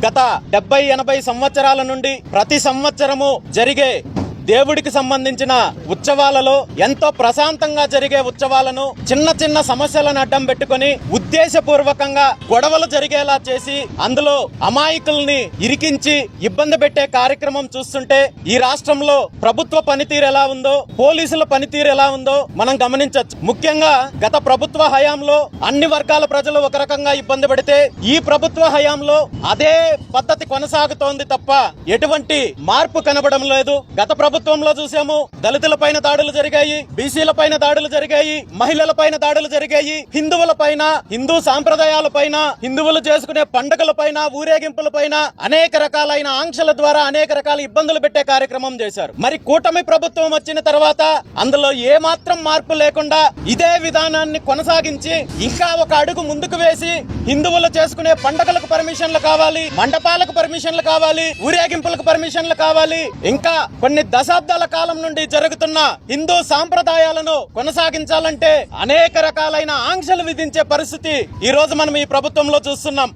గత 70-80 సంవత్సరాల నుండి ప్రతి సంవత్సరము జరిగే దేవుడికి సంబంధించిన ఉత్సవాలలో ఎంతో ప్రశాంతంగా జరిగే ఉత్సవాలను చిన్న చిన్న సమస్యలను అడ్డం పెట్టుకుని ఉద్దేశపూర్వకంగా గొడవలు జరిగేలా చేసి అందులో అమాయకుల్ని ఇరికించి ఇబ్బంది పెట్టే కార్యక్రమం చూస్తుంటే ఈ రాష్ట్రంలో ప్రభుత్వ పనితీరు ఎలా ఉందో, పోలీసుల పనితీరు ఎలా ఉందో మనం గమనించవచ్చు. ముఖ్యంగా గత ప్రభుత్వ హయాంలో అన్ని వర్గాల ప్రజలు ఒక రకంగా ఇబ్బంది పడితే ఈ ప్రభుత్వ హయాంలో అదే పద్ధతి కొనసాగుతోంది తప్ప ఎటువంటి మార్పు కనబడం లేదు. గత ప్రభుత్వంలో చూసాము, దళితుల పైన దాడులు జరిగాయి, బీసీల పైన దాడులు జరిగాయి, మహిళల పైన దాడులు జరిగాయి, హిందువుల పైన, హిందూ సాంప్రదాయాల పైన, హిందువులు చేసుకునే పండుగల పైన, ఊరేగింపుల పైన అనేక రకాలైన ఆంక్షల ద్వారా అనేక రకాల ఇబ్బందులు పెట్టే కార్యక్రమం చేశారు. మరి కూటమి ప్రభుత్వం వచ్చిన తర్వాత అందులో ఏ మాత్రం మార్పు లేకుండా ఇదే విధానాన్ని కొనసాగించి ఇంకా ఒక అడుగు ముందుకు వేసి హిందువులు చేసుకునే పండుగలకు పర్మిషన్లు కావాలి, మండపాలకు పర్మిషన్లు కావాలి, ఊరేగింపులకు పర్మిషన్లు కావాలి, ఇంకా కొన్ని దశాబ్దాల కాలం నుండి జరుగుతున్న హిందూ సాంప్రదాయాలను కొనసాగించాలంటే అనేక రకాలైన ఆంక్షలు విధించే పరిస్థితి ఈ రోజు మనం ఈ ప్రభుత్వంలో చూస్తున్నాం.